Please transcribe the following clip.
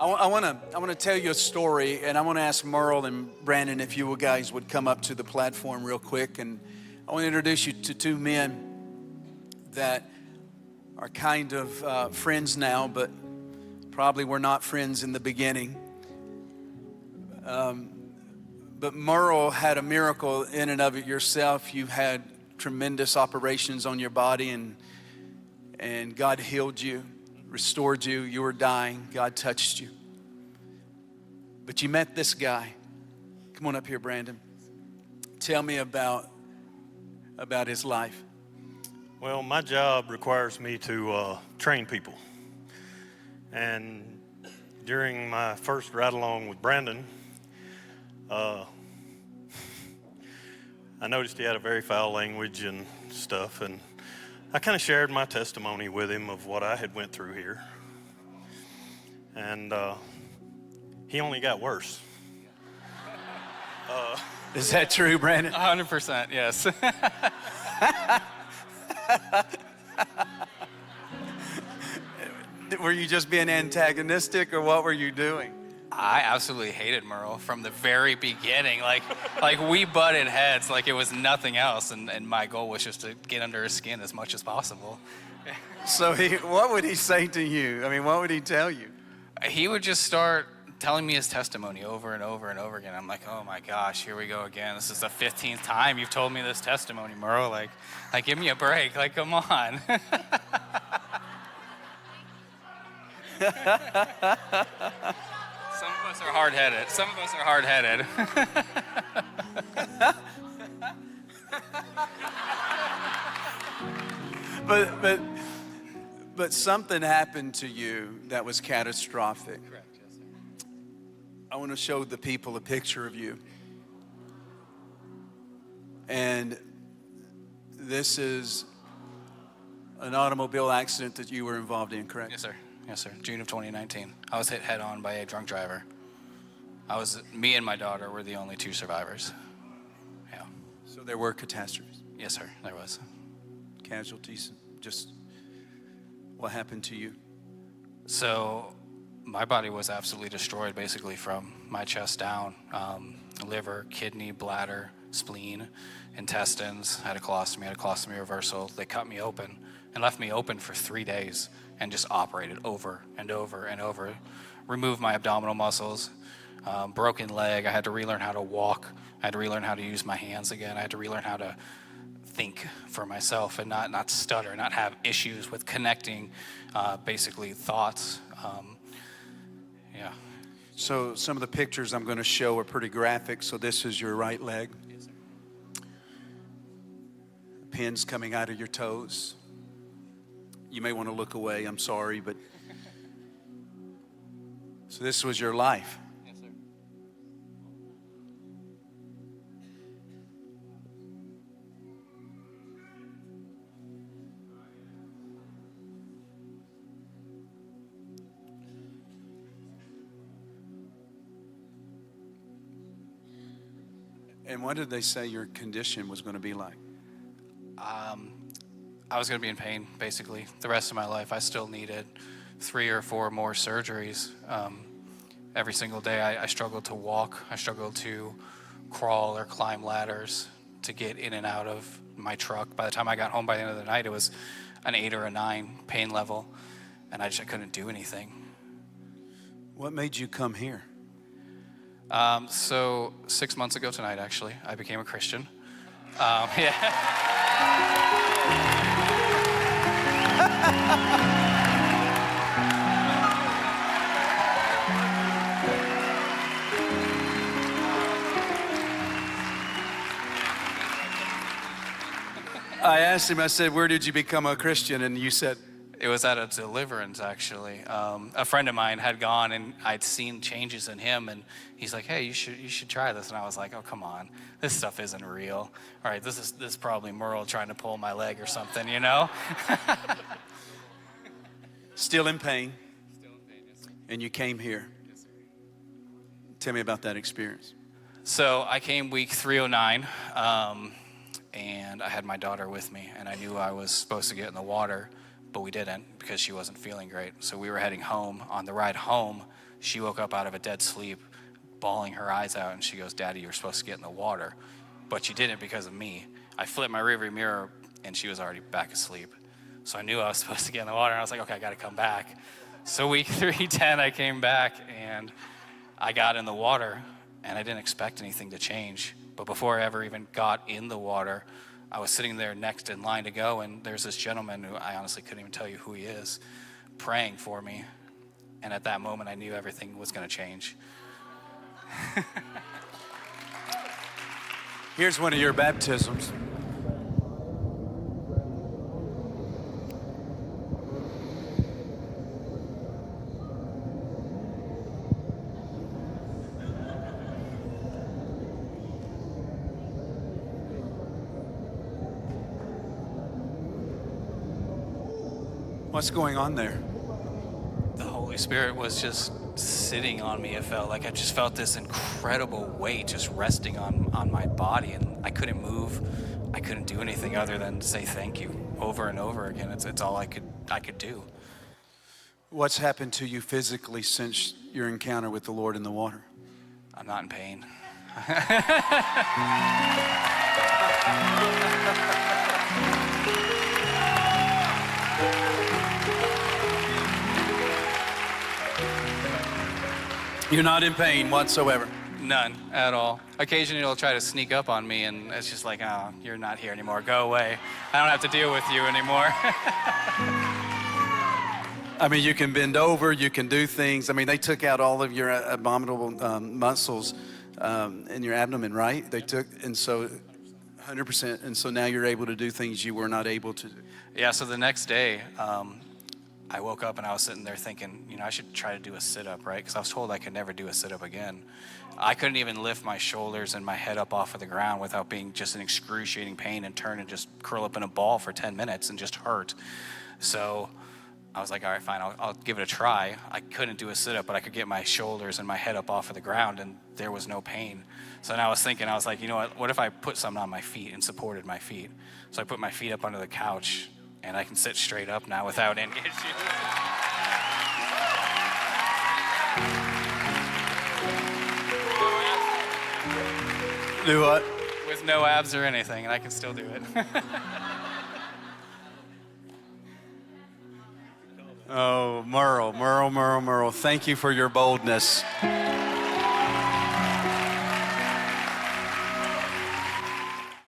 I want to tell you a story, and I want to ask Merle and Brandon if you guys would come up to the platform real quick. And I want to introduce you to two men that are kind of friends now, but probably were not friends in the beginning. But Merle had a miracle in and of it yourself. You had tremendous operations on your body, and God healed you, restored you. You were dying. God touched you. But you met this guy. Come on up here, Brandon. Tell me about his life. Well, my job requires me to train people. And during my first ride along with Brandon, I noticed he had a very foul language and stuff, and I kind of shared my testimony with him of what I had went through here. And he only got worse. Is that true, Brandon? 100%, yes. Were you just being antagonistic, or what were you doing? I absolutely hated Merle from the very beginning. Like we butted heads like it was nothing else, and my goal was just to get under his skin as much as possible. So what would he say to you? I mean, what would he tell you? He would just start telling me his testimony over and over and over again. I'm like, oh my gosh, here we go again. This is the 15th time you've told me this testimony, Merle. Like give me a break. Like, come on. Some of us are hard-headed. But something happened to you that was catastrophic. Correct, yes, sir. I want to show the people a picture of you. And this is an automobile accident that you were involved in, correct? Yes, sir. Yes, sir. June of 2019. I was hit head-on by a drunk driver. Me and my daughter were the only two survivors. Yeah. So there were catastrophes, Yes, sir. There was. casualties. Just what happened to you? So my body was absolutely destroyed, basically from my chest down. Liver, kidney, bladder, spleen, intestines. I had a colostomy reversal. They cut me open and left me open for 3 days and just operated over and over and over. Removed my abdominal muscles, broken leg. I had to relearn how to walk. I had to relearn how to use my hands again. I had to relearn how to think for myself and not stutter, not have issues with connecting basically thoughts. Yeah. So some of the pictures I'm going to show are pretty graphic. So this is your right leg. Yes, sir. Pins coming out of your toes. You may want to look away, I'm sorry, but so this was your life. Yes, sir. And what did they say your condition was going to be like? I was going to be in pain, basically, the rest of my life. I still needed 3 or 4 more surgeries. Every single day, I struggled to walk. I struggled to crawl or climb ladders to get in and out of my truck. By the time I got home by the end of the night, it was an 8 or a 9 pain level, and I couldn't do anything. What made you come here? So 6 months ago tonight, actually, I became a Christian. Yeah. I asked him, I said, where did you become a Christian? And you said, It was at a deliverance, actually. A friend of mine had gone, and I'd seen changes in him, and he's like, hey, you should try this. And I was like, oh, come on. This stuff isn't real. All right, this is probably Merle trying to pull my leg or something, you know? still in pain, Still in pain, yes, sir. and you came here. Yes, sir. Tell me about that experience. So I came week 309, and I had my daughter with me, and I knew I was supposed to get in the water, but we didn't because she wasn't feeling great. So we were heading home. On the ride home, She woke up out of a dead sleep, bawling her eyes out, and she goes, "Daddy, you were supposed to get in the water." But she didn't because of me. I flipped my rearview mirror, and she was already back asleep. So I knew I was supposed to get in the water, and I was like, okay, I got to come back. So week 310, I came back, and I got in the water, and I didn't expect anything to change. But before I ever even got in the water, I was sitting there next in line to go, and there's this gentleman who I honestly couldn't even tell you who he is, praying for me. And at that moment, I knew everything was going to change. Here's one of your baptisms. What's going on there? The Holy Spirit was just sitting on me. It felt like I just felt this incredible weight just resting on my body, and I couldn't move. I couldn't do anything other than say thank you over and over again. It's all I could do. What's happened to you physically since your encounter with the Lord in the water? I'm not in pain. You're not in pain whatsoever. None at all. Occasionally it'll try to sneak up on me, and it's just like, oh, you're not here anymore. Go away. I don't have to deal with you anymore. I mean, you can bend over, you can do things. I mean, they took out all of your abdominal muscles in your abdomen, right? They took, and so 100%. And so now you're able to do things you were not able to do. Yeah, so the next day, I woke up and I was sitting there thinking, I should try to do a sit-up, right? Because I was told I could never do a sit-up again. I couldn't even lift my shoulders and my head up off of the ground without being just in excruciating pain and turn and just curl up in a ball for 10 minutes and just hurt. So I was like, all right, fine, I'll give it a try. I couldn't do a sit-up, but I could get my shoulders and my head up off of the ground, and there was no pain. So then I was thinking, I was like, you know what if I put something on my feet and supported my feet? So I put my feet up under the couch, and I can sit straight up now without any issue. Do what? With no abs or anything, and I can still do it. Oh, Merle, thank you for your boldness.